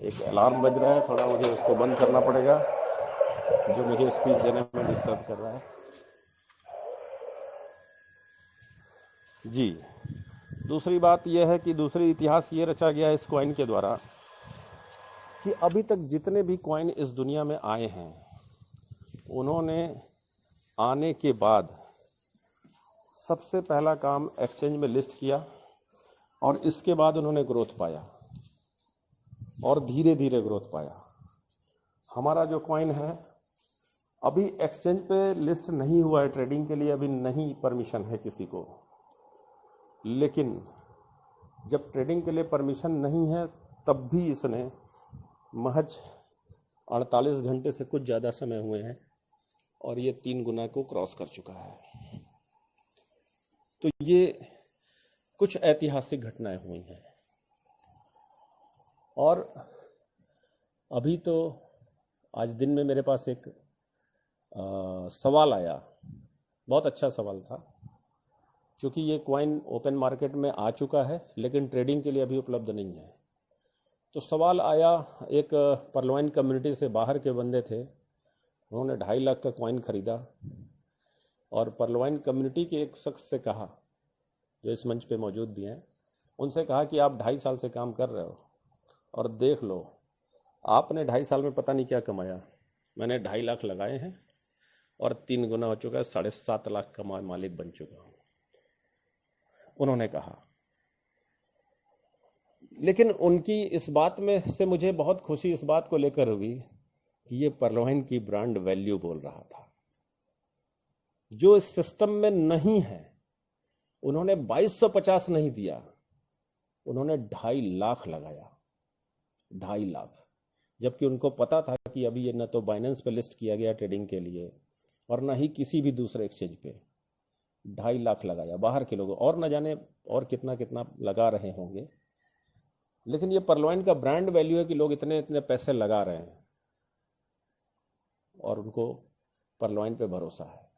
एक अलार्म बज रहा है, थोड़ा मुझे उसको बंद करना पड़ेगा, जो मुझे स्पीच देने में डिस्टर्ब कर रहा है। जी, दूसरी बात यह है कि दूसरी इतिहास ये रचा गया है इस कॉइन के द्वारा कि अभी तक जितने भी कॉइन इस दुनिया में आए हैं, उन्होंने आने के बाद सबसे पहला काम एक्सचेंज में लिस्ट किया और इसके बाद उन्होंने ग्रोथ पाया और धीरे धीरे ग्रोथ पाया। हमारा जो कॉइन है अभी एक्सचेंज पे लिस्ट नहीं हुआ है, ट्रेडिंग के लिए अभी नहीं परमिशन है किसी को, लेकिन जब ट्रेडिंग के लिए परमिशन नहीं है तब भी इसने महज 48 घंटे से कुछ ज़्यादा समय हुए हैं और ये 3 गुना को क्रॉस कर चुका है। तो ये कुछ ऐतिहासिक घटनाएं हुई हैं। और अभी तो आज दिन में मेरे पास एक सवाल आया, बहुत अच्छा सवाल था, क्योंकि ये कॉइन ओपन मार्केट में आ चुका है लेकिन ट्रेडिंग के लिए अभी उपलब्ध नहीं है। तो सवाल आया, एक परलवाइन कम्युनिटी से बाहर के बंदे थे, उन्होंने 2.5 लाख का कॉइन खरीदा और परलवाइन कम्युनिटी के एक शख्स से कहा, जो इस मंच पे मौजूद भी हैं, उनसे कहा कि आप 2.5 साल से काम कर रहे हो और देख लो आपने 2.5 साल में पता नहीं क्या कमाया, मैंने 2.5 लाख लगाए हैं और 3 गुना हो चुका है, 7.5 लाख का मालिक बन चुका हूँ, उन्होंने कहा। लेकिन उनकी इस बात में से मुझे बहुत खुशी इस बात को लेकर हुई कि ये परलवाइन की ब्रांड वैल्यू बोल रहा था, जो इस सिस्टम में नहीं है। उन्होंने 2250 नहीं दिया, उन्होंने 2.5 लाख लगाया, 2.5 लाख, जबकि उनको पता था कि अभी ये न तो बाइनेंस पे लिस्ट किया गया ट्रेडिंग के लिए और ना ही किसी भी दूसरे एक्सचेंज पे। 2.5 लाख लगाया, बाहर के लोगों और न जाने और कितना कितना लगा रहे होंगे, लेकिन ये परलवाइन का ब्रांड वैल्यू है कि लोग इतने इतने पैसे लगा रहे हैं और उनको परलवाइन पे भरोसा है।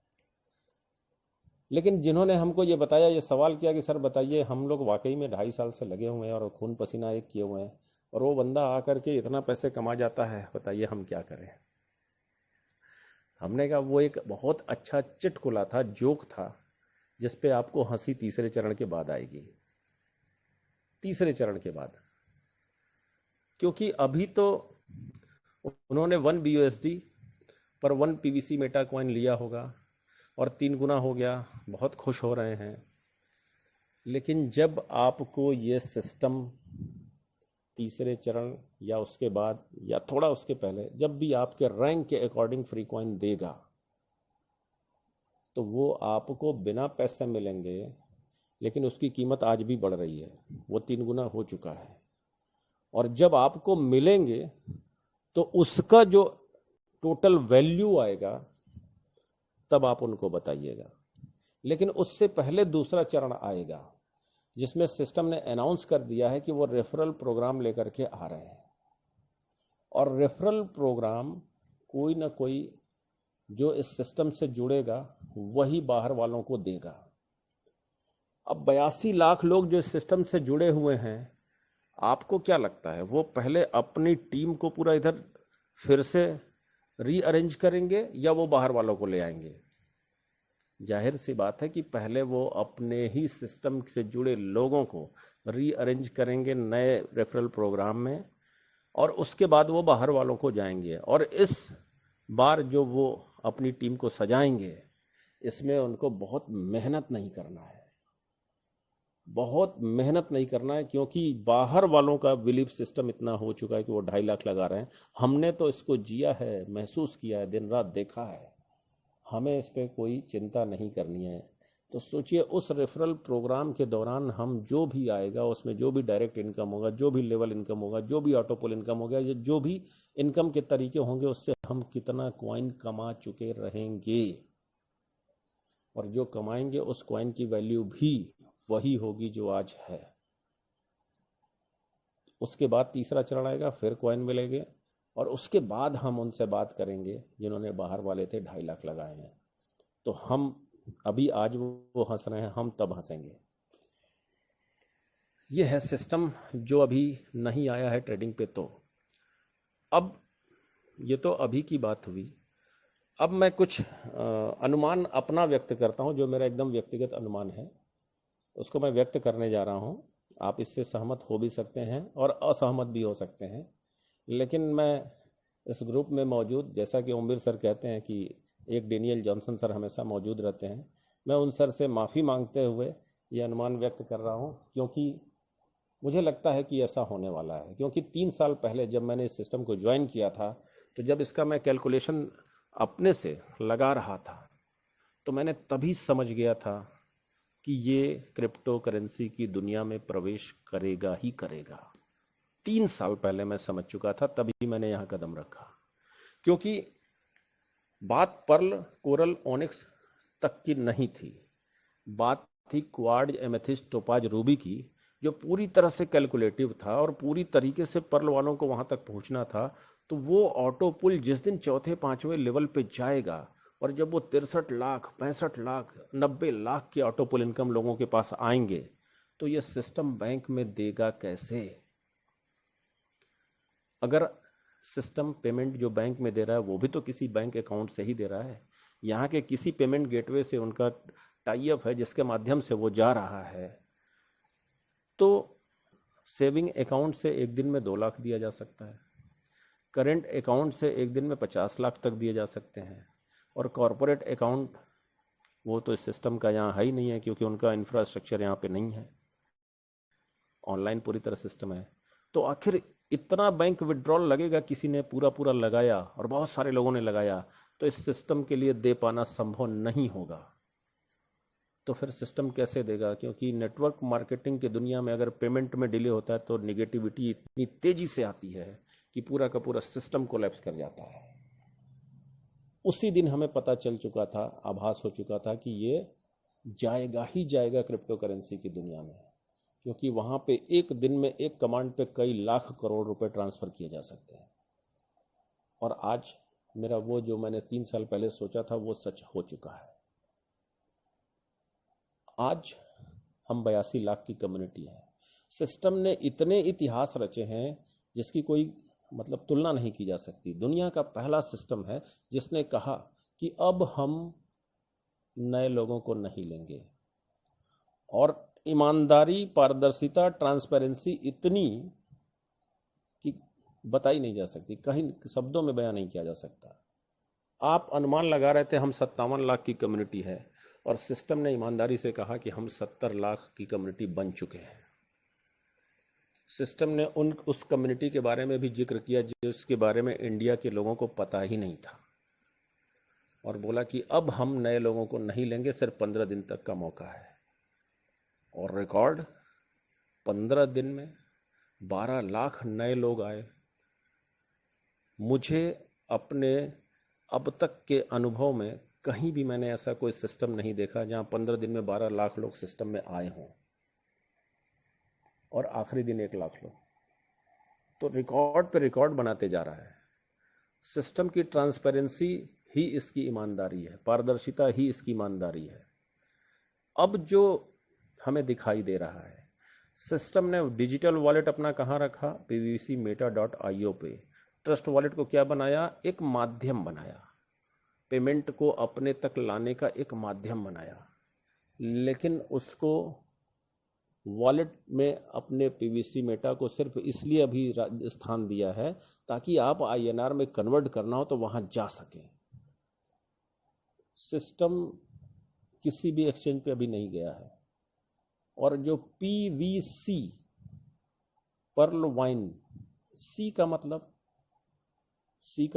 लेकिन जिन्होंने हमको ये बताया, ये सवाल किया कि सर बताइए, हम लोग वाकई में 2.5 साल से लगे हुए हैं और खून पसीना एक किए हुए हैं और वो बंदा आकर के इतना पैसे कमा जाता है, बताइए हम क्या करें। हमने कहा वो एक बहुत अच्छा चुटकुला था, जोक था, जिस पे आपको हंसी तीसरे चरण के बाद आएगी, तीसरे चरण के बाद, क्योंकि अभी तो उन्होंने 1 BUSD पर 1 PVC मेटा कॉइन लिया होगा और 3 गुना हो गया, बहुत खुश हो रहे हैं। लेकिन जब आपको ये सिस्टम तीसरे चरण या उसके बाद या थोड़ा उसके पहले, जब भी आपके रैंक के अकॉर्डिंग फ्री कॉइन देगा, तो वो आपको बिना पैसे मिलेंगे, लेकिन उसकी कीमत आज भी बढ़ रही है, वो 3 गुना हो चुका है। और जब आपको मिलेंगे तो उसका जो टोटल वैल्यू आएगा तब आप उनको बताइएगा। लेकिन उससे पहले दूसरा चरण आएगा, जिसमें सिस्टम ने अनाउंस कर दिया है कि वो रेफरल प्रोग्राम लेकर के आ रहे हैं, और रेफरल प्रोग्राम कोई ना कोई जो इस सिस्टम से जुड़ेगा वही बाहर वालों को देगा। अब 82 लाख लोग जो इस सिस्टम से जुड़े हुए हैं, आपको क्या लगता है वो पहले अपनी टीम को पूरा इधर फिर से रीअरेंज करेंगे या वो बाहर वालों को ले आएंगे? जाहिर सी बात है कि पहले वो अपने ही सिस्टम से जुड़े लोगों को रीअरेंज करेंगे नए रेफरल प्रोग्राम में, और उसके बाद वो बाहर वालों को जाएंगे। और इस बार जो वो अपनी टीम को सजाएंगे, इसमें उनको बहुत मेहनत नहीं करना है, बहुत मेहनत नहीं करना है, क्योंकि बाहर वालों का बिलीफ सिस्टम इतना हो चुका है कि वो 2.5 लाख लगा रहे हैं। हमने तो इसको जिया है, महसूस किया है, दिन रात देखा है, हमें इस पर कोई चिंता नहीं करनी है। तो सोचिए उस रेफरल प्रोग्राम के दौरान हम जो भी आएगा, उसमें जो भी डायरेक्ट इनकम होगा, जो भी लेवल इनकम होगा, जो भी ऑटोपोल इनकम होगा, या जो भी इनकम के तरीके होंगे, उससे हम कितना कॉइन कमा चुके रहेंगे, और जो कमाएंगे उस कॉइन की वैल्यू भी वही होगी जो आज है। उसके बाद तीसरा चरण आएगा, फिर कॉइन मिलेंगे, और उसके बाद हम उनसे बात करेंगे जिन्होंने बाहर वाले थे 2.5 लाख लगाए हैं। तो हम अभी आज वो हंस रहे हैं, हम तब हंसेंगे। ये है सिस्टम जो अभी नहीं आया है ट्रेडिंग पे। तो अब ये तो अभी की बात हुई। अब मैं कुछ अनुमान अपना व्यक्त करता हूं, जो मेरा एकदम व्यक्तिगत अनुमान है उसको मैं व्यक्त करने जा रहा हूं। आप इससे सहमत हो भी सकते हैं और असहमत भी हो सकते हैं, लेकिन मैं इस ग्रुप में मौजूद, जैसा कि ओमवीर सर कहते हैं कि एक डेनियल जॉनसन सर हमेशा मौजूद रहते हैं, मैं उन सर से माफ़ी मांगते हुए ये अनुमान व्यक्त कर रहा हूं, क्योंकि मुझे लगता है कि ऐसा होने वाला है। क्योंकि 3 साल पहले जब मैंने इस सिस्टम को ज्वाइन किया था, तो जब इसका मैं कैलकुलेशन अपने से लगा रहा था, तो मैंने तभी समझ गया था कि ये क्रिप्टो करेंसी की दुनिया में प्रवेश करेगा ही करेगा। 3 साल पहले मैं समझ चुका था, तभी मैंने यहाँ कदम रखा। क्योंकि बात पर्ल, कोरल, ओनिक्स तक की नहीं थी, बात थी क्वार्ट्ज, एमेथिस्ट, टोपाज, रूबी की, जो पूरी तरह से कैलकुलेटिव था और पूरी तरीके से पर्ल वालों को वहां तक पहुंचना था। तो वो ऑटो पुल जिस दिन चौथे पांचवें लेवल पे जाएगा, और जब वो 63 लाख, 65 लाख, 90 लाख की ऑटो पुल इनकम लोगों के पास आएंगे, तो ये सिस्टम बैंक में देगा कैसे? अगर सिस्टम पेमेंट जो बैंक में दे रहा है वो भी तो किसी बैंक अकाउंट से ही दे रहा है, यहाँ के किसी पेमेंट गेटवे से उनका टाई अप है जिसके माध्यम से वो जा रहा है। तो सेविंग अकाउंट से एक दिन में 2 लाख दिया जा सकता है, करेंट अकाउंट से एक दिन में 50 लाख तक दिए जा सकते हैं, और कॉरपोरेट अकाउंट वो तो इस सिस्टम का यहाँ है ही नहीं है, क्योंकि उनका इंफ्रास्ट्रक्चर यहाँ पे नहीं है, ऑनलाइन पूरी तरह सिस्टम है। तो आखिर इतना बैंक विड्रॉल लगेगा, किसी ने पूरा पूरा लगाया और बहुत सारे लोगों ने लगाया, तो इस सिस्टम के लिए दे पाना संभव नहीं होगा। तो फिर सिस्टम कैसे देगा? क्योंकि नेटवर्क मार्केटिंग की दुनिया में अगर पेमेंट में डिले होता है तो निगेटिविटी इतनी तेजी से आती है कि पूरा का पूरा सिस्टम कोलैप्स कर जाता है। उसी दिन हमें पता चल चुका था, आभास हो चुका था कि ये जाएगा ही जाएगा क्रिप्टो करेंसी की दुनिया में, क्योंकि वहां पे एक दिन में एक कमांड पे कई लाख करोड़ रुपए ट्रांसफर किए जा सकते हैं। और आज मेरा वो जो मैंने 3 साल पहले सोचा था वो सच हो चुका है। आज हम 82 लाख की कम्युनिटी है। सिस्टम ने इतने इतिहास रचे हैं जिसकी कोई मतलब तुलना नहीं की जा सकती। दुनिया का पहला सिस्टम है जिसने कहा कि अब हम नए लोगों को नहीं लेंगे, और ईमानदारी, पारदर्शिता, ट्रांसपेरेंसी इतनी कि बताई नहीं जा सकती, कहीं शब्दों में बयान नहीं किया जा सकता। आप अनुमान लगा रहे थे हम 57 लाख की कम्युनिटी है, और सिस्टम ने ईमानदारी से कहा कि हम 70 लाख की कम्युनिटी बन चुके हैं। सिस्टम ने उस कम्युनिटी के बारे में भी जिक्र किया जिसके बारे में इंडिया के लोगों को पता ही नहीं था, और बोला कि अब हम नए लोगों को नहीं लेंगे, सिर्फ 15 दिन तक का मौका है। और रिकॉर्ड 15 दिन में 12 लाख नए लोग आए। मुझे अपने अब तक के अनुभव में कहीं भी मैंने ऐसा कोई सिस्टम नहीं देखा जहां 15 दिन में 12 लाख लोग सिस्टम में आए हों, और आखिरी दिन 1 लाख लोग। तो रिकॉर्ड पे रिकॉर्ड बनाते जा रहा है। सिस्टम की ट्रांसपेरेंसी ही इसकी ईमानदारी है, पारदर्शिता ही इसकी ईमानदारी है। अब जो हमें दिखाई दे रहा है, सिस्टम ने डिजिटल वॉलेट अपना कहाँ रखा? pvcmeta.io पे। ट्रस्ट वॉलेट को क्या बनाया? एक माध्यम बनाया, पेमेंट को अपने तक लाने का एक माध्यम बनाया। लेकिन उसको वॉलेट में अपने पीवीसी मेटा को सिर्फ इसलिए अभी स्थान दिया है ताकि आप आईएनआर में कन्वर्ट करना हो तो वहां जा सके। सिस्टम किसी भी एक्सचेंज पे अभी नहीं गया है। और जो पीवीसी, पर्ल वाइन, सी का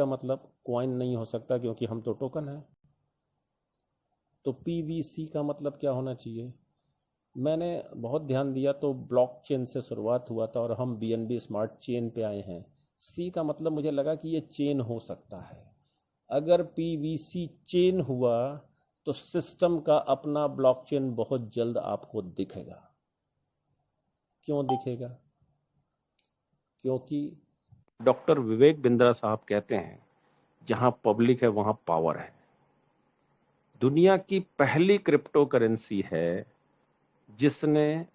मतलब क्वाइन नहीं हो सकता क्योंकि हम तो टोकन है। तो पीवीसी का मतलब क्या होना चाहिए? मैंने बहुत ध्यान दिया तो ब्लॉकचेन से शुरुआत हुआ था और हम बीएनबी स्मार्ट चेन पे आए हैं। सी का मतलब मुझे लगा कि ये चेन हो सकता है। अगर पीवीसी चेन हुआ तो सिस्टम का अपना ब्लॉकचेन बहुत जल्द आपको दिखेगा। क्यों दिखेगा? क्योंकि डॉक्टर विवेक बिंद्रा साहब कहते हैं जहां पब्लिक है वहां पावर है। दुनिया की पहली क्रिप्टो करेंसी है जिसने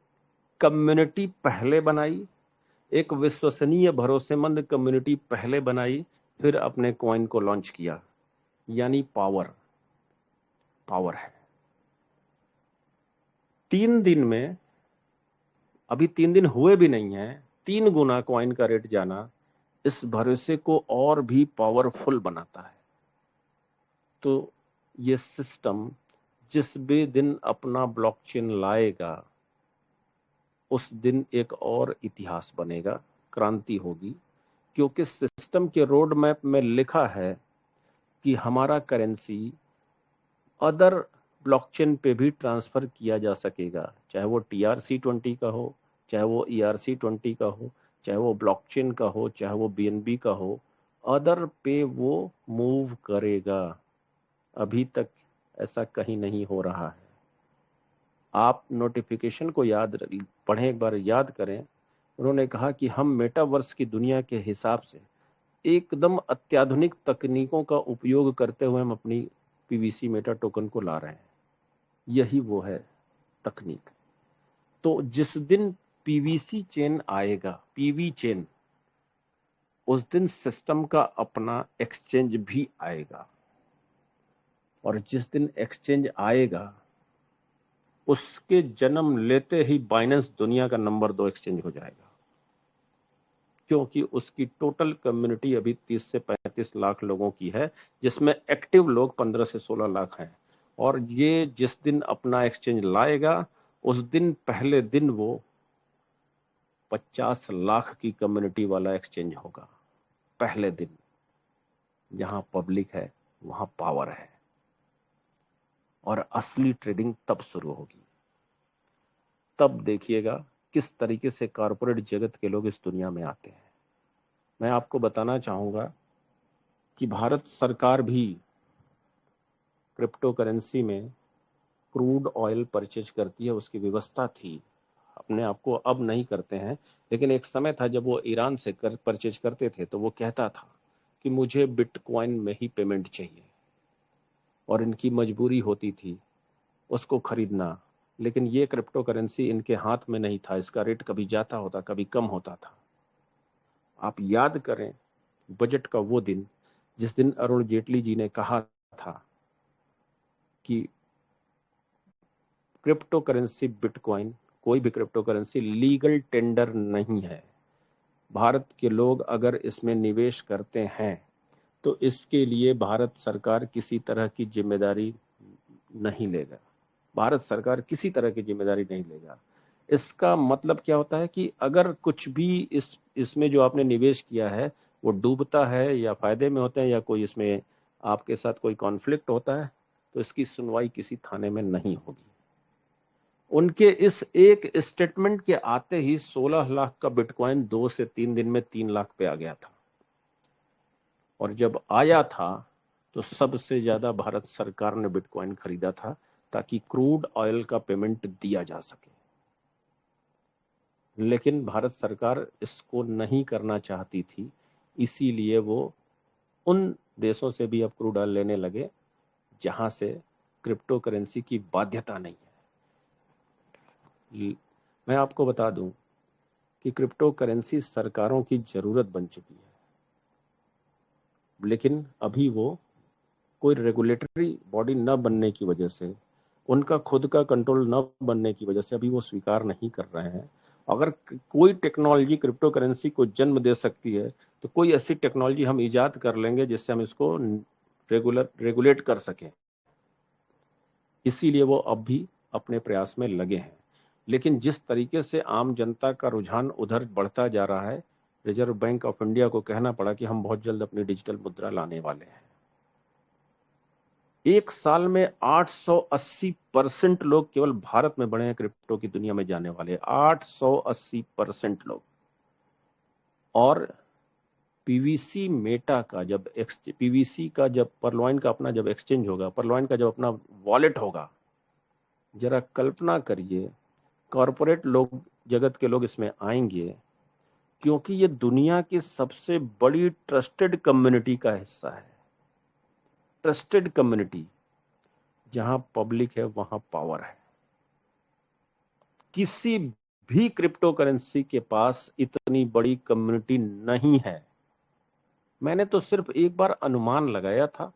कम्युनिटी पहले बनाई, एक विश्वसनीय भरोसेमंद कम्युनिटी पहले बनाई, फिर अपने कॉइन को लॉन्च किया, यानी पावर है। 3 दिन में, अभी 3 दिन हुए भी नहीं है, 3 गुना कॉइन का रेट जाना इस भरोसे को और भी पावरफुल बनाता है। तो ये सिस्टम जिस भी दिन अपना ब्लॉकचेन लाएगा, उस दिन एक और इतिहास बनेगा, क्रांति होगी, क्योंकि सिस्टम के रोड मैप में लिखा है कि हमारा करेंसी अदर ब्लॉकचेन पे भी ट्रांसफर किया जा सकेगा, चाहे वो TRC20 का हो, चाहे वो ERC20 का हो, चाहे वो ब्लॉकचेन का हो, चाहे वो BNB का हो, अदर पे वो मूव करेगा। अभी तक ऐसा कहीं नहीं हो रहा है। आप नोटिफिकेशन को पढ़ें, एक बार याद करें। उन्होंने कहा कि हम मेटावर्स की दुनिया के हिसाब से एकदम अत्याधुनिक तकनीकों का उपयोग करते हुए हम अपनी PVC मेटा टोकन को ला रहे हैं। यही वो है तकनीक। तो जिस दिन PVC चेन आएगा, PV चेन, उस दिन सिस्टम का अपना एक्सचेंज भी आएगा। और जिस दिन एक्सचेंज आएगा, उसके जन्म लेते ही बाइनेंस दुनिया का नंबर 2 एक्सचेंज हो जाएगा, क्योंकि उसकी टोटल कम्युनिटी अभी 30 से 35 लाख लोगों की है, जिसमें एक्टिव लोग 15 से 16 लाख हैं। और ये जिस दिन अपना एक्सचेंज लाएगा, उस दिन पहले दिन वो 50 लाख की कम्युनिटी वाला एक्सचेंज होगा। पहले दिन जहां पब्लिक है वहां पावर है, और असली ट्रेडिंग तब शुरू होगी। तब देखिएगा किस तरीके से कॉर्पोरेट जगत के लोग इस दुनिया में आते हैं। मैं आपको बताना चाहूंगा कि भारत सरकार भी क्रिप्टो करेंसी में क्रूड ऑयल परचेज करती है, उसकी व्यवस्था थी। अपने आप को अब नहीं करते हैं, लेकिन एक समय था जब वो ईरान से परचेज करते थे, तो वो कहता था कि मुझे बिटकॉइन में ही पेमेंट चाहिए, और इनकी मजबूरी होती थी उसको खरीदना। लेकिन ये क्रिप्टो करेंसी इनके हाथ में नहीं था, इसका रेट कभी जाता होता, कभी कम होता था। आप याद करें बजट का वो दिन जिस दिन अरुण जेटली जी ने कहा था कि क्रिप्टो करेंसी, बिटकॉइन, कोई भी क्रिप्टो करेंसी लीगल टेंडर नहीं है। भारत के लोग अगर इसमें निवेश करते हैं तो इसके लिए भारत सरकार किसी तरह की जिम्मेदारी नहीं लेगा। भारत सरकार किसी तरह की जिम्मेदारी नहीं लेगा। इसका मतलब क्या होता है कि अगर कुछ भी इसमें जो आपने निवेश किया है वो डूबता है या फायदे में होता है, या कोई इसमें आपके साथ कोई कॉन्फ्लिक्ट होता है, तो इसकी सुनवाई किसी थाने में नहीं होगी। उनके इस एक स्टेटमेंट के आते ही 16 लाख का बिटकॉइन 2 से 3 दिन में 3 लाख पे आ गया था। और जब आया था तो सबसे ज्यादा भारत सरकार ने बिटकॉइन खरीदा था, ताकि क्रूड ऑयल का पेमेंट दिया जा सके। लेकिन भारत सरकार इसको नहीं करना चाहती थी, इसीलिए वो उन देशों से भी अब क्रूड ऑयल लेने लगे जहां से क्रिप्टो करेंसी की बाध्यता नहीं है। मैं आपको बता दूं कि क्रिप्टो करेंसी सरकारों की जरूरत बन चुकी है, लेकिन अभी वो कोई रेगुलेटरी बॉडी न बनने की वजह से, उनका खुद का कंट्रोल न बनने की वजह से अभी वो स्वीकार नहीं कर रहे हैं। अगर कोई टेक्नोलॉजी क्रिप्टो करेंसी को जन्म दे सकती है, तो कोई ऐसी टेक्नोलॉजी हम इजाद कर लेंगे जिससे हम इसको रेगुलेट कर सकें। इसीलिए वो अब भी अपने प्रयास में लगे हैं। लेकिन जिस तरीके से आम जनता का रुझान उधर बढ़ता जा रहा है, रिजर्व बैंक ऑफ इंडिया को कहना पड़ा कि हम बहुत जल्द अपनी डिजिटल मुद्रा लाने वाले हैं। एक साल में 880% लोग केवल भारत में बढ़े हैं क्रिप्टो की दुनिया में जाने वाले, 880% लोग। और पीवीसी मेटा का जब पीवीसी का जब परलॉइन का अपना जब एक्सचेंज होगा, परलॉइन का जब अपना वॉलेट होगा, जरा कल्पना करिए कॉरपोरेट लोग, जगत के लोग इसमें आएंगे, क्योंकि ये दुनिया की सबसे बड़ी ट्रस्टेड कम्युनिटी का हिस्सा है। ट्रस्टेड कम्युनिटी, जहां पब्लिक है वहां पावर है। किसी भी क्रिप्टो करेंसी के पास इतनी बड़ी कम्युनिटी नहीं है। मैंने तो सिर्फ एक बार अनुमान लगाया था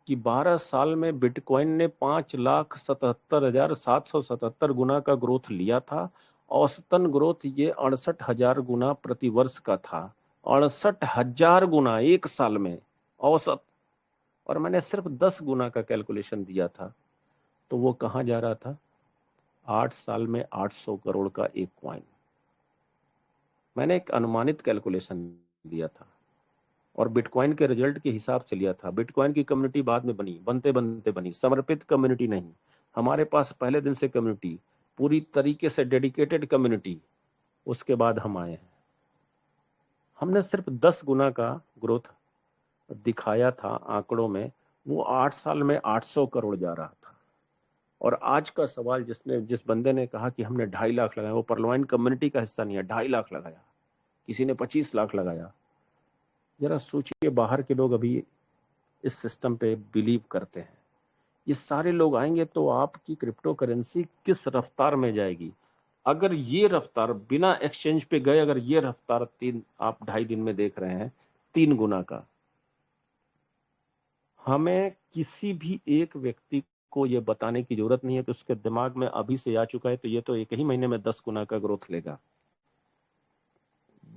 कि 12 साल में बिटकॉइन ने 5,77,777 गुना का ग्रोथ लिया था। औसतन ग्रोथ ये 68,000 गुना प्रति वर्ष का था। 68,000 गुना एक साल में औसत। और मैंने सिर्फ 10 गुना का कैलकुलेशन दिया था, तो वो कहाँ जा रहा था? 8 साल में 800 करोड़ का एक कॉइन। मैंने एक अनुमानित कैलकुलेशन दिया था और बिटकॉइन के रिजल्ट के हिसाब से लिया था। बिटकॉइन की कम्युनिटी बाद में बनी, बनते बनते बनी, समर्पित कम्युनिटी नहीं। हमारे पास पहले दिन से कम्युनिटी, पूरी तरीके से डेडिकेटेड कम्युनिटी, उसके बाद हम आए हैं। हमने सिर्फ 10 गुना का ग्रोथ दिखाया था आंकड़ों में, वो 8 साल में 800 करोड़ जा रहा था। और आज का सवाल जिस बंदे ने कहा कि हमने 2.5 लाख लगाया, वो परलवाइन कम्युनिटी का हिस्सा नहीं है। 2.5 लाख लगाया, किसी ने 25 लाख लगाया। जरा सोचिए, बाहर के लोग अभी इस सिस्टम पे बिलीव करते हैं। ये सारे लोग आएंगे तो आपकी क्रिप्टो करेंसी किस रफ्तार में जाएगी? अगर ये रफ्तार बिना एक्सचेंज पे गए, अगर ये रफ्तार आप 2.5 दिन में देख रहे हैं 3 गुना का, हमें किसी भी एक व्यक्ति को ये बताने की जरूरत नहीं है कि उसके दिमाग में अभी से आ चुका है तो ये तो एक ही महीने में 10 गुना का ग्रोथ लेगा।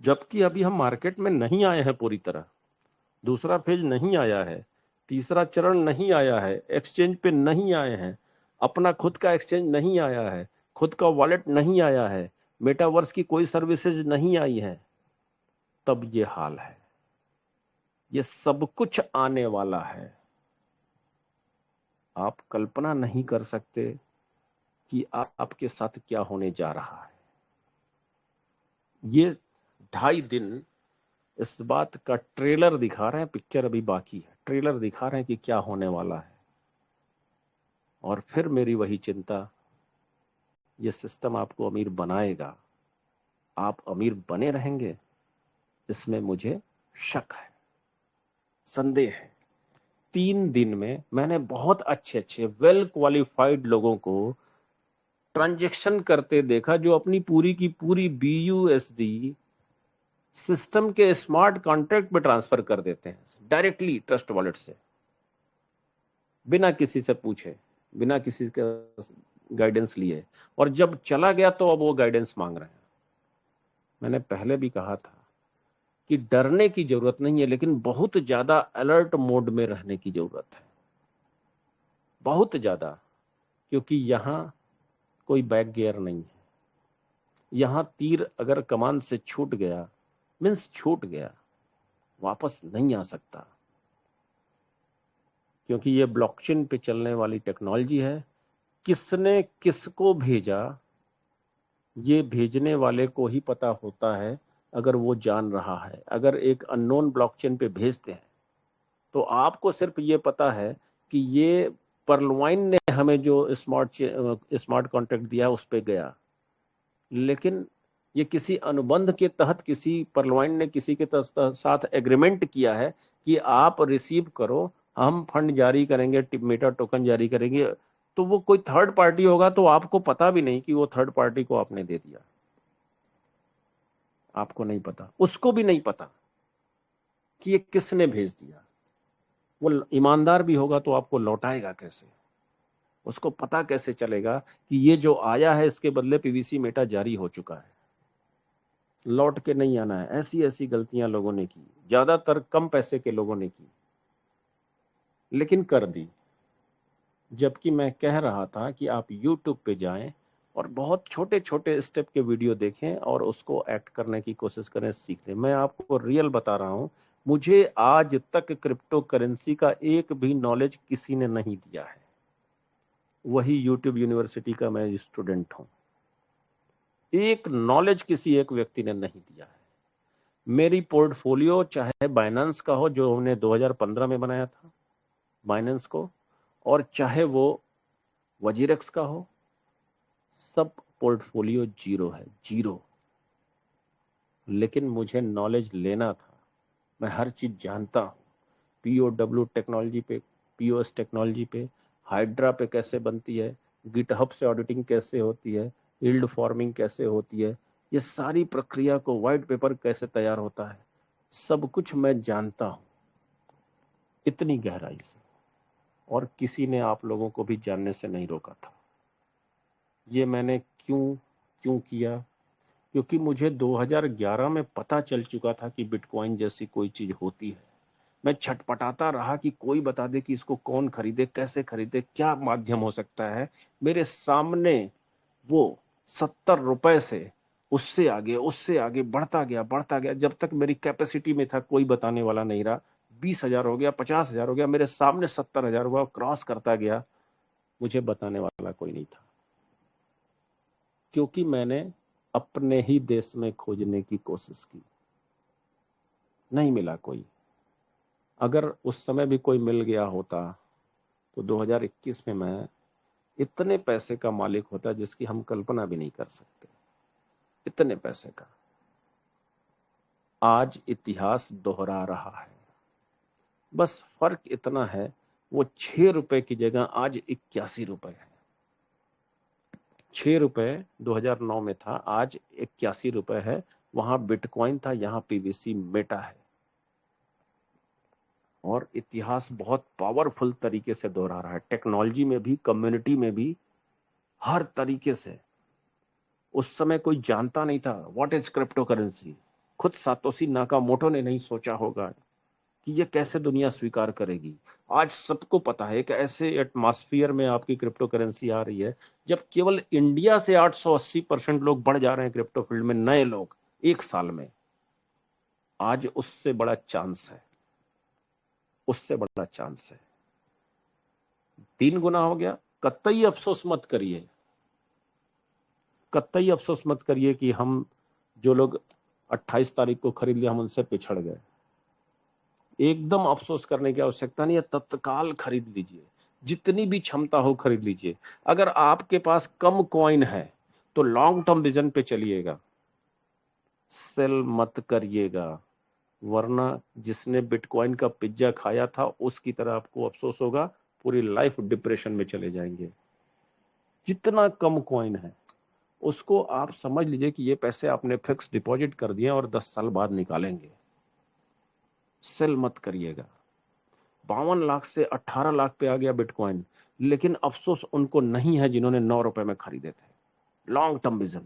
जबकि अभी हम मार्केट में नहीं आए हैं पूरी तरह, दूसरा फेज नहीं आया है, तीसरा चरण नहीं आया है, एक्सचेंज पे नहीं आए हैं, अपना खुद का एक्सचेंज नहीं आया है, खुद का वॉलेट नहीं आया है, मेटावर्स की कोई सर्विसेज नहीं आई है, तब ये हाल है। ये सब कुछ आने वाला है। आप कल्पना नहीं कर सकते कि आपके साथ क्या होने जा रहा है। ये 2.5 दिन इस बात का ट्रेलर दिखा रहे हैं, पिक्चर अभी बाकी है। ट्रेलर दिखा रहे हैं कि क्या होने वाला है। और फिर मेरी वही चिंता, ये सिस्टम आपको अमीर बनाएगा, आप अमीर बने रहेंगे, इसमें मुझे शक है, संदेह है। 3 दिन में मैंने बहुत अच्छे अच्छे वेल क्वालिफाइड लोगों को ट्रांजैक्शन करते देखा, जो अपनी पूरी की पूरी BUSD सिस्टम के स्मार्ट कॉन्ट्रैक्ट में ट्रांसफर कर देते हैं डायरेक्टली ट्रस्ट वॉलेट से, बिना किसी से पूछे, बिना किसी का गाइडेंस लिए। और जब चला गया तो अब वो गाइडेंस मांग रहे हैं। मैंने पहले भी कहा था कि डरने की जरूरत नहीं है, लेकिन बहुत ज्यादा अलर्ट मोड में रहने की जरूरत है, बहुत ज्यादा। क्योंकि यहां कोई बैक गियर नहीं है। यहां तीर अगर कमान से छूट गया, मीन्स छूट गया, वापस नहीं आ सकता। क्योंकि ये ब्लॉकचेन पे चलने वाली टेक्नोलॉजी है। किसने किसको भेजा, ये भेजने वाले को ही पता होता है, अगर वो जान रहा है। अगर एक अननोन ब्लॉकचेन पे भेजते हैं तो आपको सिर्फ ये पता है कि ये परलवाइन ने हमें जो स्मार्ट कॉन्ट्रैक्ट दिया उस पे गया, लेकिन ये किसी अनुबंध के तहत किसी परलवाइन ने किसी के साथ एग्रीमेंट किया है कि आप रिसीव करो, हम फंड जारी करेंगे, मेटा टोकन जारी करेंगे। तो वो कोई थर्ड पार्टी होगा तो आपको पता भी नहीं कि वो थर्ड पार्टी को आपने दे दिया। आपको नहीं पता, उसको भी नहीं पता कि ये किसने भेज दिया। वो ईमानदार भी होगा तो आपको लौटाएगा कैसे? उसको पता कैसे चलेगा कि ये जो आया है इसके बदले PVC मेटा जारी हो चुका है, लौट के नहीं आना है। ऐसी ऐसी गलतियां लोगों ने की, ज्यादातर कम पैसे के लोगों ने की, लेकिन कर दी। जबकि मैं कह रहा था कि आप YouTube पे जाएं और बहुत छोटे छोटे स्टेप के वीडियो देखें और उसको एक्ट करने की कोशिश करें, सीखें। मैं आपको रियल बता रहा हूं, मुझे आज तक क्रिप्टो करेंसी का एक भी नॉलेज किसी ने नहीं दिया है। वही YouTube यूनिवर्सिटी का मैं स्टूडेंट हूं। एक नॉलेज किसी एक व्यक्ति ने नहीं दिया है। मेरी पोर्टफोलियो चाहे बाइनेंस का हो, जो हमने 2015 में बनाया था बाइनेंस को, और चाहे वो वजीरेक्स का हो, सब पोर्टफोलियो जीरो है, जीरो। लेकिन मुझे नॉलेज लेना था, मैं हर चीज जानता हूँ। POW टेक्नोलॉजी पे, POS टेक्नोलॉजी पे, हाइड्रा पे कैसे बनती है, गिटहब से ऑडिटिंग कैसे होती है, यील्ड फार्मिंग कैसे होती है, ये सारी प्रक्रिया को व्हाइट पेपर कैसे तैयार होता है, सब कुछ मैं जानता हूं इतनी गहराई से, और किसी ने आप लोगों को भी जानने से नहीं रोका था। ये मैंने क्यों क्यों किया? क्योंकि मुझे 2011 में पता चल चुका था कि बिटकॉइन जैसी कोई चीज होती है। मैं छटपटाता रहा कि कोई बता दे कि इसको कौन खरीदे, कैसे खरीदे, क्या माध्यम हो सकता है। मेरे सामने वो 70 रुपए से उससे आगे बढ़ता गया। जब तक मेरी कैपेसिटी में था कोई बताने वाला नहीं रहा। 20,000 हो गया, 50,000 हो गया, मेरे सामने 70,000 हुआ, क्रॉस करता गया। मुझे बताने वाला कोई नहीं था, क्योंकि मैंने अपने ही देश में खोजने की कोशिश की, नहीं मिला कोई। अगर उस समय भी कोई मिल गया होता तो 2021 में मैं इतने पैसे का मालिक होता जिसकी हम कल्पना भी नहीं कर सकते, इतने पैसे का। आज इतिहास दोहरा रहा है, बस फर्क इतना है, वो 6 रुपए की जगह आज 81 रुपए है। 6 रुपए 2009 में था, आज 81 रुपए है। वहां बिटकॉइन था, यहाँ पीवीसी मेटा है। और इतिहास बहुत पावरफुल तरीके से दोहरा रहा है, टेक्नोलॉजी में भी, कम्युनिटी में भी, हर तरीके से। उस समय कोई जानता नहीं था व्हाट इज क्रिप्टो करेंसी। खुद सातोशी नाकामोटो ने नहीं सोचा होगा कि ये कैसे दुनिया स्वीकार करेगी। आज सबको पता है कि ऐसे एटमॉस्फेयर में आपकी क्रिप्टो करेंसी आ रही है, जब केवल इंडिया से 880% लोग बढ़ जा रहे हैं क्रिप्टो फील्ड में, नए लोग 1 साल में। आज उससे बड़ा चांस है, उससे बड़ा चांस है। 3 गुना हो गया। कतई अफसोस मत करिए, कतई अफसोस मत करिए कि हम जो लोग 28 तारीख को खरीद लिया हम उनसे पिछड़ गए। एकदम अफसोस करने की आवश्यकता नहीं है, तत्काल खरीद लीजिए, जितनी भी क्षमता हो खरीद लीजिए। अगर आपके पास कम कॉइन है तो लॉन्ग टर्म विजन पे चलिएगा, सेल मत करिएगा, वरना जिसने बिटकॉइन का पिज्जा खाया था उसकी तरह आपको अफसोस होगा, पूरी लाइफ डिप्रेशन में चले जाएंगे। जितना कम कॉइन है उसको आप समझ लीजिए कि ये पैसे आपने फिक्स डिपॉजिट कर दिए और 10 साल बाद निकालेंगे। सेल मत करिएगा। 52 लाख से 18 लाख पे आ गया बिटकॉइन, लेकिन अफसोस उनको नहीं है जिन्होंने 9 रुपए में खरीदे थे। लॉन्ग टर्म विजन,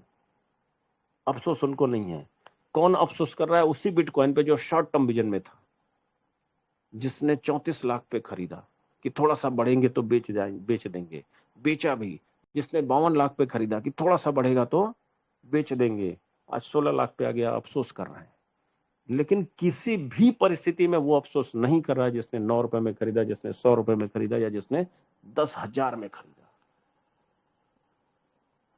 अफसोस उनको नहीं है। कौन अफसोस कर रहा है? उसी बिटकॉइन पे जो शॉर्ट टर्म विजन में था, जिसने 34 लाख पे खरीदा कि थोड़ा सा बढ़ेंगे तो बेच देंगे, बेचा भी। जिसने 52 लाख पे खरीदा कि थोड़ा सा बढ़ेगा तो बेच देंगे, आज 16 लाख पे आ गया, अफसोस कर रहा है। लेकिन किसी भी परिस्थिति में वो अफसोस नहीं कर रहा है जिसने 9 रुपए में खरीदा, जिसने 100 रुपए में खरीदा, या जिसने 10,000 में खरीदा।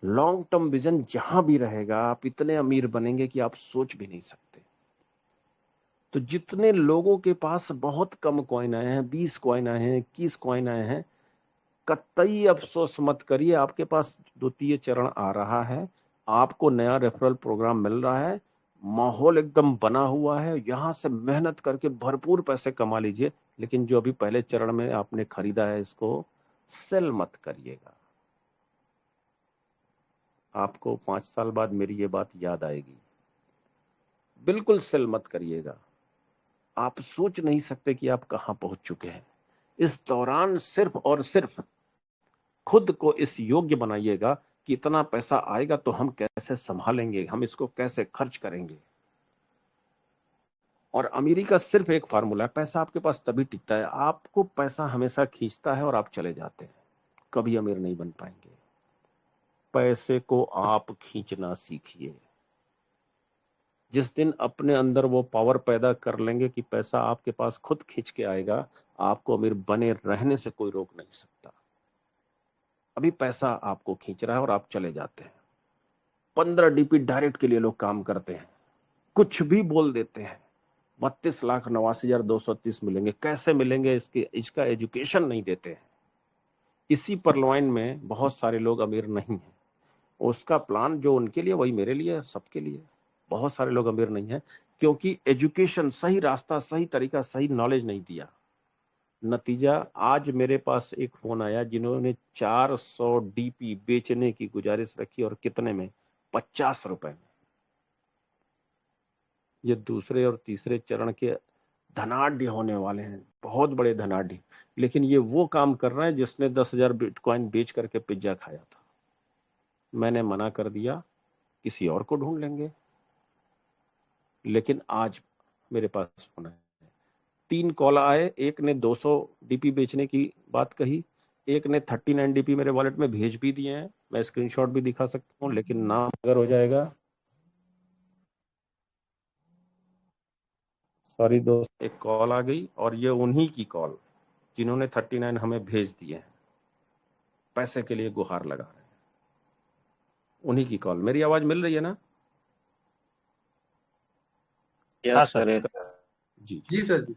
लॉन्ग टर्म विजन जहां भी रहेगा, आप इतने अमीर बनेंगे कि आप सोच भी नहीं सकते। तो जितने लोगों के पास बहुत कम कॉइन आए हैं, 20 कॉइन आए हैं, 21 कॉइन आए हैं, कतई अफसोस मत करिए। आपके पास द्वितीय चरण आ रहा है, आपको नया रेफरल प्रोग्राम मिल रहा है, माहौल एकदम बना हुआ है, यहां से मेहनत करके भरपूर पैसे कमा लीजिए। लेकिन जो अभी पहले चरण में आपने खरीदा है, इसको सेल मत करिएगा। आपको 5 साल बाद मेरी ये बात याद आएगी। बिल्कुल सेल मत करिएगा। आप सोच नहीं सकते कि आप कहां पहुंच चुके हैं। इस दौरान सिर्फ और सिर्फ खुद को इस योग्य बनाइएगा कि इतना पैसा आएगा तो हम कैसे संभालेंगे, हम इसको कैसे खर्च करेंगे। और अमीरी का सिर्फ एक फार्मूला है, पैसा आपके पास तभी टिकता है, आपको पैसा हमेशा खींचता है और आप चले जाते हैं, कभी अमीर नहीं बन पाएंगे। पैसे को आप खींचना सीखिए। जिस दिन अपने अंदर वो पावर पैदा कर लेंगे कि पैसा आपके पास खुद खींच के आएगा, आपको अमीर बने रहने से कोई रोक नहीं सकता। अभी पैसा आपको खींच रहा है और आप चले जाते हैं। 15 डीपी डायरेक्ट के लिए लोग काम करते हैं, कुछ भी बोल देते हैं। 32,89,230 मिलेंगे, कैसे मिलेंगे इसका एजुकेशन नहीं देते हैं। इसी परलवाइन में बहुत सारे लोग अमीर नहीं हैं। उसका प्लान जो उनके लिए वही मेरे लिए, सबके लिए। बहुत सारे लोग अमीर नहीं है क्योंकि एजुकेशन, सही रास्ता, सही तरीका, सही नॉलेज नहीं दिया। नतीजा आज मेरे पास एक फोन आया जिन्होंने 400 डीपी बेचने की गुजारिश रखी, और कितने में? 50 रुपए में। ये दूसरे और तीसरे चरण के धनाढ़ होने वाले हैं, बहुत बड़े धनाढ़। लेकिन ये वो काम कर रहे हैं जिसने 10,000 बिटकॉइन बेच करके पिज्जा खाया था। मैंने मना कर दिया, किसी और को ढूंढ लेंगे। लेकिन आज मेरे पास फोन है, 3 कॉल आए। एक ने 200 डीपी बेचने की बात कही, एक ने 39 डीपी मेरे वॉलेट में भेज भी दिए हैं, मैं स्क्रीनशॉट भी दिखा सकता हूँ, लेकिन नाम अगर हो जाएगा, सॉरी दोस्त, एक कॉल आ गई और ये उन्हीं की कॉल जिन्होंने 39 हमें भेज दिए हैं, पैसे के लिए गुहार लगा रहे हैं, उन्हीं की कॉल। मेरी आवाज मिल रही है ना? हाँ सर। जी जी सर जी।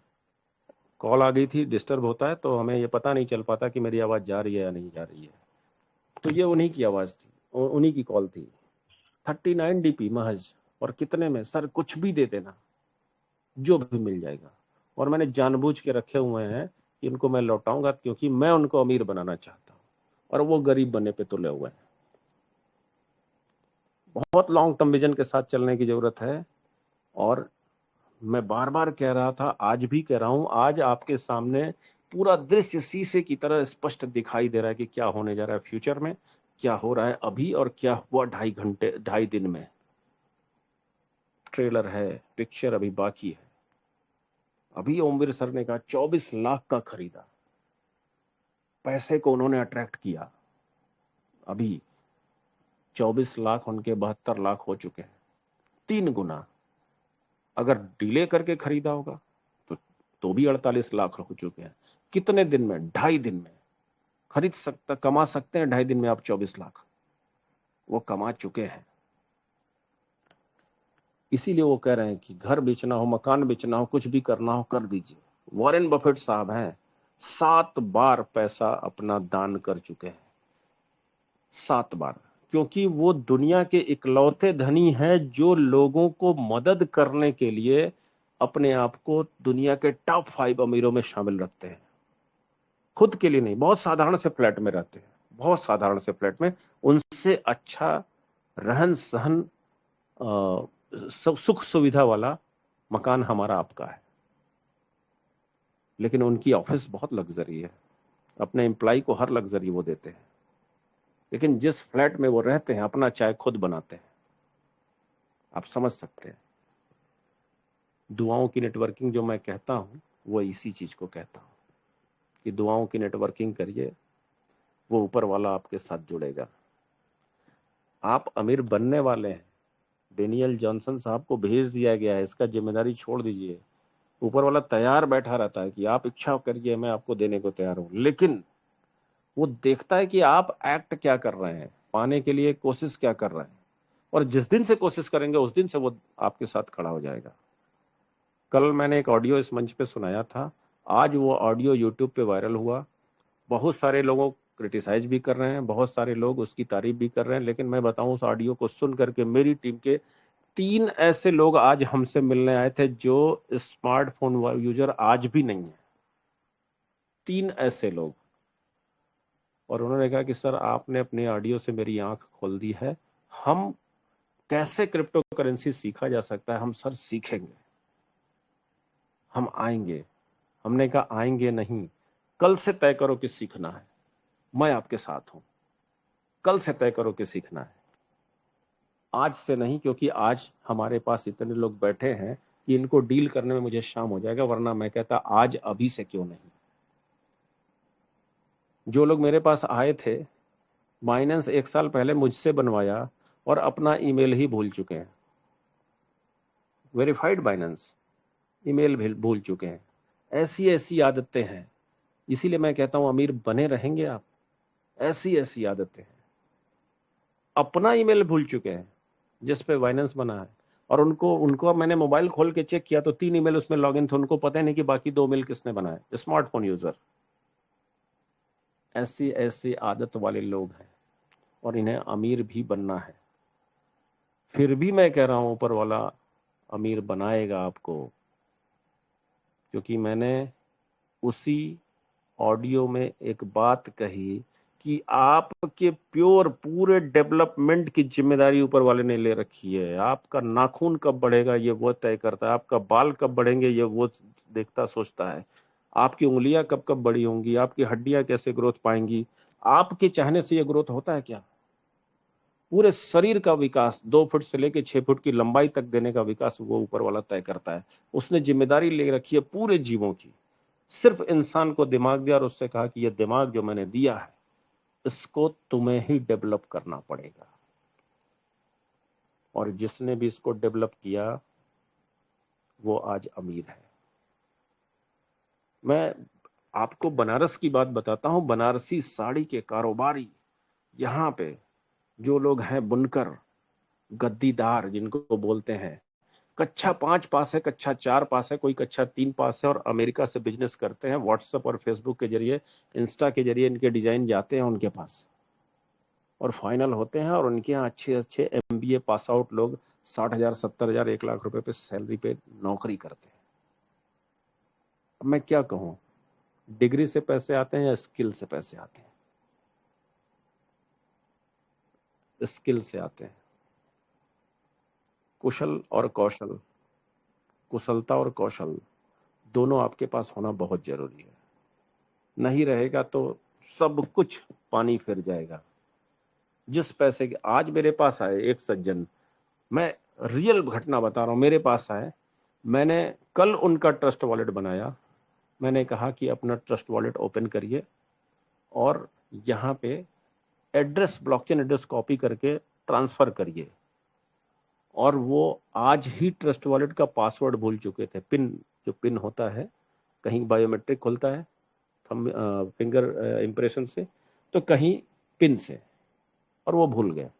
कॉल आ गई थी, डिस्टर्ब होता है तो हमें ये पता नहीं चल पाता कि मेरी आवाज जा रही है या नहीं जा रही है। तो ये उन्हीं की आवाज थी, उन्हीं की कॉल थी। 39 डीपी महज, और कितने में? सर कुछ भी दे देना, जो भी मिल जाएगा। और मैंने जानबूझ के रखे हुए हैं कि इनको मैं लौटाऊंगा, क्योंकि मैं उनको अमीर बनाना चाहता हूँ और वो गरीब बनने पे तुले हुए हैं। बहुत लॉन्ग टर्म विजन के साथ चलने की जरूरत है। और मैं बार बार कह रहा था, आज भी कह रहा हूं, आज आपके सामने पूरा दृश्य शीशे की तरह स्पष्ट दिखाई दे रहा है कि क्या होने जा रहा है फ्यूचर में, क्या हो रहा है अभी और क्या हुआ 2.5 दिन में। ट्रेलर है, पिक्चर अभी बाकी है। अभी ओमवीर सर ने कहा 24 लाख का खरीदा, पैसे को उन्होंने अट्रैक्ट किया। अभी 24 लाख उनके 72 लाख हो चुके हैं, 3 गुना। अगर डिले करके खरीदा होगा तो भी 48 लाख हो चुके हैं। कितने दिन में? 2.5 दिन में खरीद सकता, कमा सकते हैं 2.5 दिन में आप 24 लाख। वो कमा चुके हैं। इसीलिए वो कह रहे हैं कि घर बेचना हो, मकान बेचना हो, कुछ भी करना हो, कर दीजिए। वॉरेन बफेट साहब हैं, 7 बार पैसा अपना दान कर चुके हैं, 7 बार। क्योंकि वो दुनिया के इकलौते धनी हैं जो लोगों को मदद करने के लिए अपने आप को दुनिया के टॉप 5 अमीरों में शामिल रखते हैं। खुद के लिए नहीं, बहुत साधारण से फ्लैट में रहते हैं, बहुत साधारण से फ्लैट में। उनसे अच्छा रहन सहन, सुख सुविधा वाला मकान हमारा आपका है। लेकिन उनकी ऑफिस बहुत लग्जरी है, अपने एम्प्लॉय को हर लग्जरी वो देते हैं। लेकिन जिस फ्लैट में वो रहते हैं, अपना चाय खुद बनाते हैं। आप समझ सकते हैं। दुआओं की नेटवर्किंग जो मैं कहता हूं, वो इसी चीज को कहता हूं कि दुआओं की नेटवर्किंग करिए, वो ऊपर वाला आपके साथ जुड़ेगा। आप अमीर बनने वाले हैं। डेनियल जॉनसन साहब को भेज दिया गया है, इसका जिम्मेदारी छोड़ दीजिए। ऊपर वाला तैयार बैठा रहता है कि आप इच्छा करिए, मैं आपको देने को तैयार हूं। लेकिन वो देखता है कि आप एक्ट क्या कर रहे हैं, पाने के लिए कोशिश क्या कर रहे हैं। और जिस दिन से कोशिश करेंगे उस दिन से वो आपके साथ खड़ा हो जाएगा। कल मैंने एक ऑडियो इस मंच पे सुनाया था, आज वो ऑडियो यूट्यूब पे वायरल हुआ। बहुत सारे लोगों क्रिटिसाइज भी कर रहे हैं, बहुत सारे लोग उसकी तारीफ भी कर रहे हैं। लेकिन मैं बताऊं, उस ऑडियो को सुन करके मेरी टीम के 3 ऐसे लोग आज हमसे मिलने आए थे जो स्मार्टफोन यूजर आज भी नहीं है। 3 ऐसे लोग। और उन्होंने कहा कि सर आपने अपने ऑडियो से मेरी आंख खोल दी है। हम कैसे क्रिप्टो करेंसी सीखा जा सकता है, हम सर सीखेंगे, हम आएंगे। हमने कहा आएंगे नहीं, कल से तय करो कि सीखना है, मैं आपके साथ हूं। कल से तय करो कि सीखना है, आज से नहीं। क्योंकि आज हमारे पास इतने लोग बैठे हैं कि इनको डील करने में मुझे शाम हो जाएगा, वरना मैं कहता आज अभी से क्यों नहीं। जो लोग मेरे पास आए थे, बाइनेंस 1 साल पहले मुझसे बनवाया और अपना ईमेल ही भूल चुके हैं। वेरीफाइड बाइनेंस, ईमेल भी भूल चुके हैं। ऐसी ऐसी आदतें हैं। इसीलिए मैं कहता हूं अमीर बने रहेंगे आप। ऐसी ऐसी आदतें हैं। अपना ईमेल भूल चुके हैं जिस पे बाइनेंस बना है। और उनको मैंने मोबाइल खोल के चेक किया तो 3 ईमेल उसमें लॉगिन थे, उनको पता नहीं कि बाकी 2 ईमेल किसने बनाए। Smartphone user. ऐसी ऐसी आदत वाले लोग हैं और इन्हें अमीर भी बनना है। फिर भी मैं कह रहा हूं ऊपर वाला अमीर बनाएगा आपको, क्योंकि मैंने उसी ऑडियो में एक बात कही कि आपके पूरे डेवलपमेंट की जिम्मेदारी ऊपर वाले ने ले रखी है। आपका नाखून कब बढ़ेगा ये वो तय करता है, आपका बाल कब बढ़ेंगे ये वो देखता सोचता है, आपकी उंगलियां कब कब बड़ी होंगी, आपकी हड्डियां कैसे ग्रोथ पाएंगी। आपके चाहने से ये ग्रोथ होता है क्या? पूरे शरीर का विकास 2 फुट से लेकर 6 फुट की लंबाई तक देने का विकास वो ऊपर वाला तय करता है। उसने जिम्मेदारी ले रखी है पूरे जीवों की। सिर्फ इंसान को दिमाग दिया और उससे कहा कि ये दिमाग जो मैंने दिया है इसको तुम्हें ही डेवलप करना पड़ेगा। और जिसने भी इसको डेवलप किया वो आज अमीर है। मैं आपको बनारस की बात बताता हूं। बनारसी साड़ी के कारोबारी यहाँ पे जो लोग हैं, बुनकर, गद्दीदार जिनको बोलते हैं, कक्षा 5 पास है, कक्षा 4 पास है, कोई कक्षा 3 पास है और अमेरिका से बिजनेस करते हैं। व्हाट्सएप और फेसबुक के जरिए, इंस्टा के जरिए इनके डिजाइन जाते हैं उनके पास और फाइनल होते हैं। और उनके यहाँ अच्छे अच्छे MBA पास आउट लोग 60,000, 70,000, 1 लाख रुपए पे सैलरी पे नौकरी करते हैं। अब मैं क्या कहूँ, डिग्री से पैसे आते हैं या स्किल से पैसे आते हैं? स्किल से आते हैं। कुशल और कौशल, कुशलता और कौशल दोनों आपके पास होना बहुत जरूरी है। नहीं रहेगा तो सब कुछ पानी फिर जाएगा। जिस पैसे के आज मेरे पास आए एक सज्जन, मैं रियल घटना बता रहा हूं, मेरे पास आए, मैंने कल उनका ट्रस्ट वॉलेट बनाया। मैंने कहा कि अपना ट्रस्ट वॉलेट ओपन करिए और यहाँ पे एड्रेस, ब्लॉकचेन एड्रेस कॉपी करके ट्रांसफर करिए। और वो आज ही ट्रस्ट वॉलेट का पासवर्ड भूल चुके थे। पिन, जो पिन होता है, कहीं बायोमेट्रिक खुलता है फिंगर इंप्रेशन से, तो कहीं पिन से, और वो भूल गए।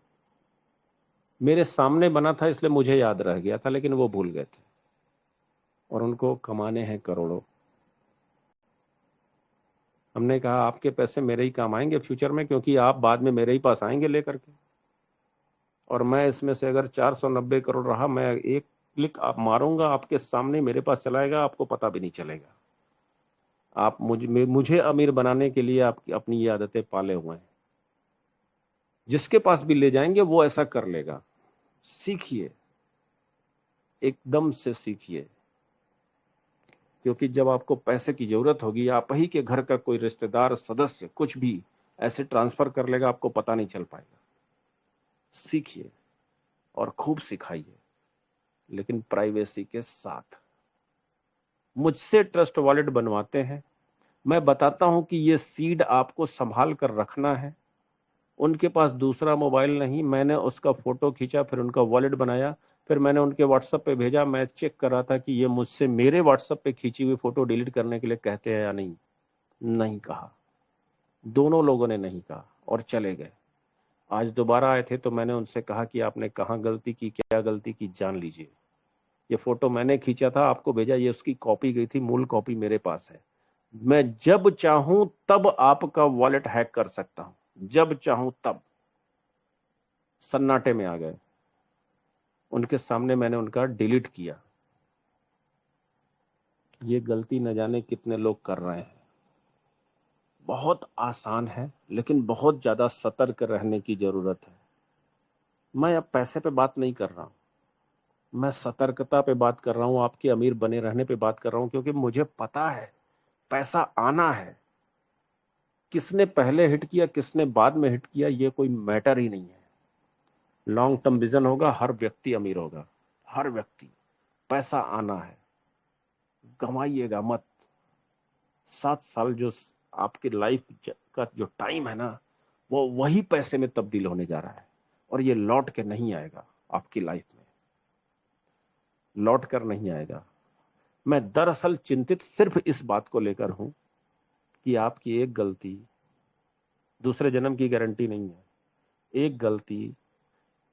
मेरे सामने बना था इसलिए मुझे याद रह गया था, लेकिन वो भूल गए थे और उनको कमाने हैं करोड़ों। हमने कहा आपके पैसे मेरे ही काम आएंगे फ्यूचर में, क्योंकि आप बाद में मेरे ही पास आएंगे लेकर के, और मैं इसमें से अगर 490 करोड़ रहा, मैं एक क्लिक आप मारूंगा, आपके सामने मेरे पास चलाएगा, आपको पता भी नहीं चलेगा। आप मुझे अमीर बनाने के लिए आपकी अपनी ये आदतें पाले हुए हैं। जिसके पास भी ले जाएंगे वो ऐसा कर लेगा। सीखिए, एकदम से सीखिए, क्योंकि जब आपको पैसे की जरूरत होगी, आप ही के घर का कोई रिश्तेदार, सदस्य कुछ भी ऐसे ट्रांसफर कर लेगा, आपको पता नहीं चल पाएगा। सीखिए और खूब सिखाइए, लेकिन प्राइवेसी के साथ। मुझसे ट्रस्ट वॉलेट बनवाते हैं, मैं बताता हूं कि ये सीड आपको संभाल कर रखना है। उनके पास दूसरा मोबाइल नहीं, मैंने उसका फोटो खींचा, फिर उनका वॉलेट बनाया, फिर मैंने उनके व्हाट्सएप पे भेजा। मैं चेक कर रहा था कि ये मुझसे मेरे व्हाट्सएप पे खींची हुई फोटो डिलीट करने के लिए कहते हैं या नहीं। नहीं कहा, दोनों लोगों ने नहीं कहा और चले गए। आज दोबारा आए थे तो मैंने उनसे कहा कि आपने कहाँ गलती की, क्या गलती की, जान लीजिए। ये फोटो मैंने खींचा था, आपको भेजा, ये उसकी कॉपी गई थी, मूल कॉपी मेरे पास है। मैं जब चाहूं तब आपका वॉलेट हैक कर सकता हूं, जब चाहूं तब। सन्नाटे में आ गए, उनके सामने मैंने उनका डिलीट किया। ये गलती न जाने कितने लोग कर रहे हैं। बहुत आसान है, लेकिन बहुत ज्यादा सतर्क रहने की जरूरत है। मैं अब पैसे पे बात नहीं कर रहा हूं, मैं सतर्कता पे बात कर रहा हूं, आपके अमीर बने रहने पे बात कर रहा हूं, क्योंकि मुझे पता है पैसा आना है। किसने पहले हिट किया, किसने बाद में हिट किया, ये कोई मैटर ही नहीं है। लॉन्ग टर्म विजन होगा, हर व्यक्ति अमीर होगा, हर व्यक्ति। पैसा आना है, गंवाइएगा मत। 7 साल जो आपकी लाइफ का जो टाइम है ना, वो वही पैसे में तब्दील होने जा रहा है, और ये लौट के नहीं आएगा आपकी लाइफ में, लौट कर नहीं आएगा। मैं दरअसल चिंतित सिर्फ इस बात को लेकर हूं कि आपकी एक गलती दूसरे जन्म की गारंटी नहीं है। एक गलती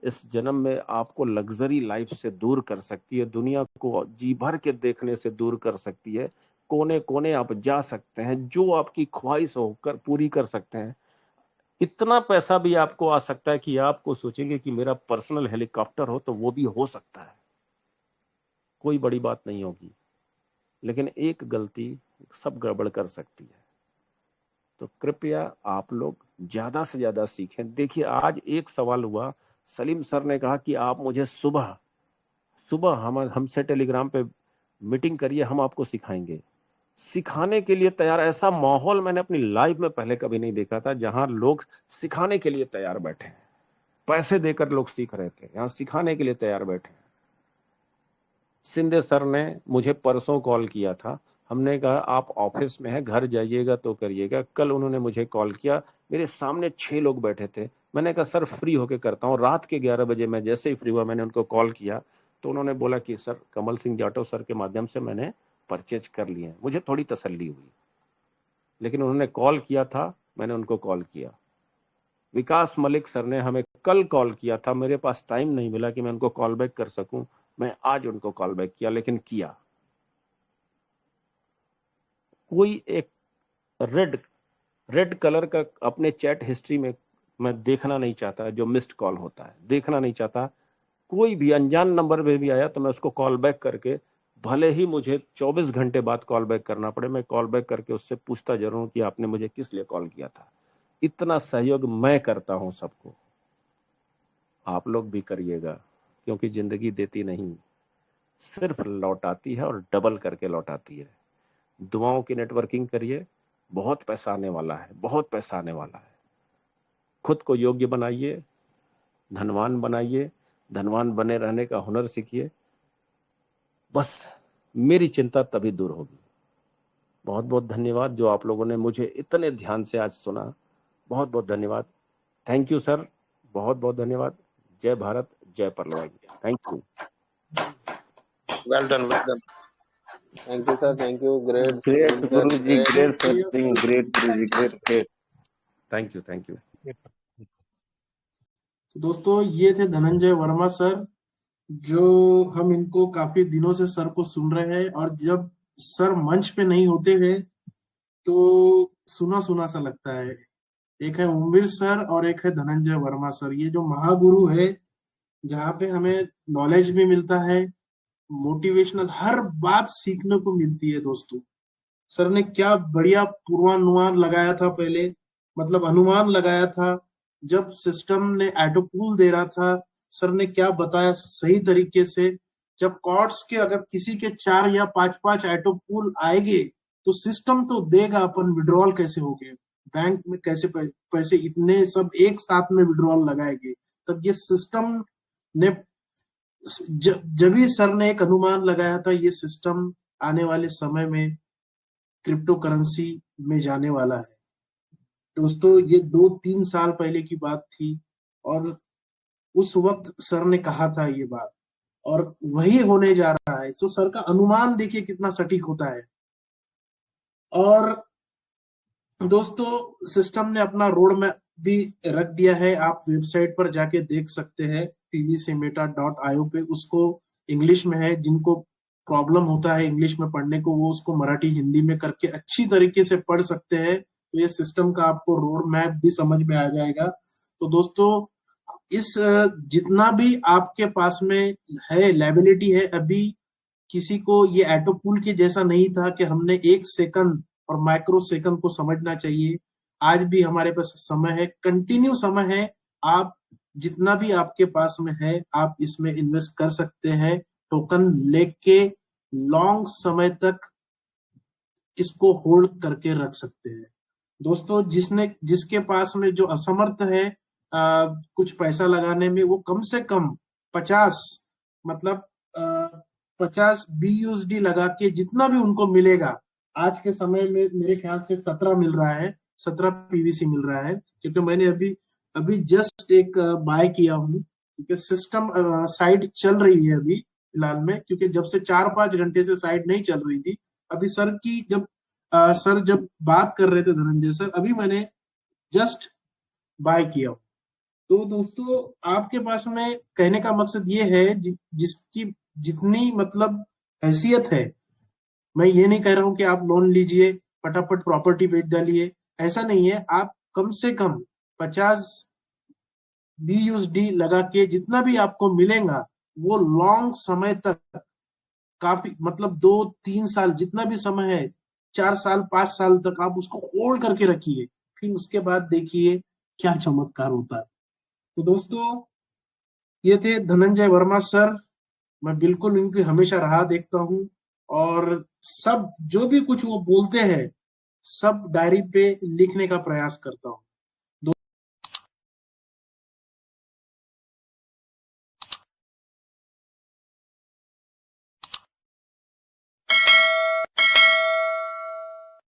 इस जन्म में आपको लग्जरी लाइफ से दूर कर सकती है, दुनिया को जी भर के देखने से दूर कर सकती है, कोने कोने आप जा सकते हैं, जो आपकी ख्वाहिश हो कर पूरी कर सकते हैं। इतना पैसा भी आपको आ सकता है कि आपको सोचेंगे कि मेरा पर्सनल हेलीकॉप्टर हो, तो वो भी हो सकता है, कोई बड़ी बात नहीं होगी। लेकिन एक गलती सब गड़बड़ कर सकती है। तो कृपया आप लोग ज्यादा से ज्यादा सीखें। देखिए आज एक सवाल हुआ, सलीम सर ने कहा कि आप मुझे सुबह सुबह हमसे टेलीग्राम पे मीटिंग करिए, हम आपको सिखाएंगे। सिखाने के लिए तैयार, ऐसा माहौल मैंने अपनी लाइफ में पहले कभी नहीं देखा था जहां लोग सिखाने के लिए तैयार बैठे हैं। पैसे देकर लोग सीख रहे थे, यहां सिखाने के लिए तैयार बैठे हैं। सिंधे सर ने मुझे परसों कॉल किया था, हमने कहा आप ऑफिस में हैं, घर जाइएगा तो करिएगा। कल उन्होंने मुझे कॉल किया, मेरे सामने 6 लोग बैठे थे। मैंने कहा सर फ्री होके करता हूँ। रात के 11 बजे मैं जैसे ही फ्री हुआ मैंने उनको कॉल किया तो उन्होंने बोला कि सर कमल सिंह जाटव सर के माध्यम से मैंने परचेज कर लिए हैं। मुझे थोड़ी तसल्ली हुई, लेकिन उन्होंने कॉल किया था, मैंने उनको कॉल किया। विकास मलिक सर ने हमें कल कॉल किया था, मेरे पास टाइम नहीं मिला कि मैं उनको कॉल बैक कर सकूं, मैं आज उनको कॉल बैक किया, लेकिन किया। कोई एक रेड कलर का अपने चैट हिस्ट्री में मैं देखना नहीं चाहता, जो मिस्ड कॉल होता है देखना नहीं चाहता। कोई भी अनजान नंबर पे भी आया तो मैं उसको कॉल बैक करके, भले ही मुझे 24 घंटे बाद कॉल बैक करना पड़े, मैं कॉल बैक करके उससे पूछता जरूर हूं कि आपने मुझे किस लिए कॉल किया था। इतना सहयोग मैं करता हूं सबको, आप लोग भी करिएगा, क्योंकि जिंदगी देती नहीं, सिर्फ लौटाती है और डबल करके लौटाती है। दुआओं की नेटवर्किंग करिए, बहुत पैसा आने वाला है, बहुत पैसा आने वाला है। खुद को योग्य बनाइए, धनवान बनाइए, धनवान बने रहने का हुनर सीखिए। बस मेरी चिंता तभी दूर होगी। बहुत बहुत धन्यवाद जो आप लोगों ने मुझे इतने ध्यान से आज सुना, बहुत बहुत धन्यवाद। थैंक यू सर, बहुत बहुत धन्यवाद। जय भारत, जय परलवाई। Thank you. Well done, well done. Thank you sir, thank you. Great guru ji, great satsang, great guru ji, great. Thank you, thank you. दोस्तों ये थे धनंजय वर्मा सर, जो हम इनको काफी दिनों से सर को सुन रहे हैं, और जब सर मंच पे नहीं होते हैं तो सुना सुना सा लगता है। एक है ओमवीर सर और एक है धनंजय वर्मा सर, ये जो महागुरु है, जहाँ पे हमें नॉलेज भी मिलता है, मोटिवेशनल हर बात सीखने को मिलती है। दोस्तों सर ने क्या बढ़िया पूर्वानुमान लगाया था पहले, मतलब अनुमान लगाया था जब सिस्टम ने एटोपूल दे रहा था। सर ने क्या बताया सही तरीके से, जब कॉर्ड्स के अगर किसी के 4 या 5 एटोपूल आएंगे तो सिस्टम तो देगा अपन विड्रॉल कैसे हो गए, बैंक में कैसे पैसे इतने सब एक साथ में विड्रॉल लगाएंगे। तब ये सिस्टम ने जब ही सर ने एक अनुमान लगाया था, ये सिस्टम आने वाले समय में क्रिप्टो करेंसी में जाने वाला है। दोस्तों ये 2-3 साल पहले की बात थी, और उस वक्त सर ने कहा था ये बात, और वही होने जा रहा है। तो सर का अनुमान देखिए कितना सटीक होता है। और दोस्तों सिस्टम ने अपना रोड मैप भी रख दिया है, आप वेबसाइट पर जाके देख सकते हैं pvcmeta.io पे। उसको इंग्लिश में है, जिनको प्रॉब्लम होता है इंग्लिश में पढ़ने को, वो उसको मराठी हिंदी में करके अच्छी तरीके से पढ़ सकते हैं, तो ये सिस्टम का आपको रोड मैप भी समझ में आ जाएगा। तो दोस्तों इस जितना भी आपके पास में है लायबिलिटी है, अभी किसी को ये एटोपूल के जैसा नहीं था कि हमने 1 सेकंड और माइक्रो सेकंड को समझना चाहिए। आज भी हमारे पास समय है, कंटिन्यू समय है। आप जितना भी आपके पास में है आप इसमें इन्वेस्ट कर सकते हैं, टोकन लेके लॉन्ग समय तक इसको होल्ड करके रख सकते हैं। दोस्तों जिसके पास में जो असमर्थ है कुछ पैसा लगाने में, वो कम से कम 50 मतलब 50 BUSD लगा के जितना भी उनको मिलेगा, आज के समय में मेरे ख्याल से 17 मिल रहा है, 17 PVC मिल रहा है, क्योंकि मैंने अभी अभी जस्ट एक बाय किया हूँ, क्योंकि सिस्टम साइड चल रही है अभी फिलहाल में, क्योंकि जब से 4-5 घंटे से साइड नहीं चल रही थी। अभी सर की सर जब बात कर रहे थे धनंजय सर, अभी मैंने जस्ट बाय किया। तो दोस्तों आपके पास में कहने का मकसद ये है, जिसकी जितनी मतलब हैसियत है, मैं ये नहीं कह रहा हूं कि आप लोन लीजिए फटाफट प्रॉपर्टी बेच डालिए, ऐसा नहीं है। आप कम से कम 50 BUSD लगा के जितना भी आपको मिलेगा वो लॉन्ग समय तक, काफी मतलब 2-3 साल जितना भी समय है, 4 साल 5 साल तक आप उसको होल्ड करके रखिए, फिर उसके बाद देखिए क्या चमत्कार होता है। तो दोस्तों, ये थे धनंजय वर्मा सर। मैं बिल्कुल उनकी हमेशा राह देखता हूँ, और सब जो भी कुछ वो बोलते हैं सब डायरी पे लिखने का प्रयास करता हूँ।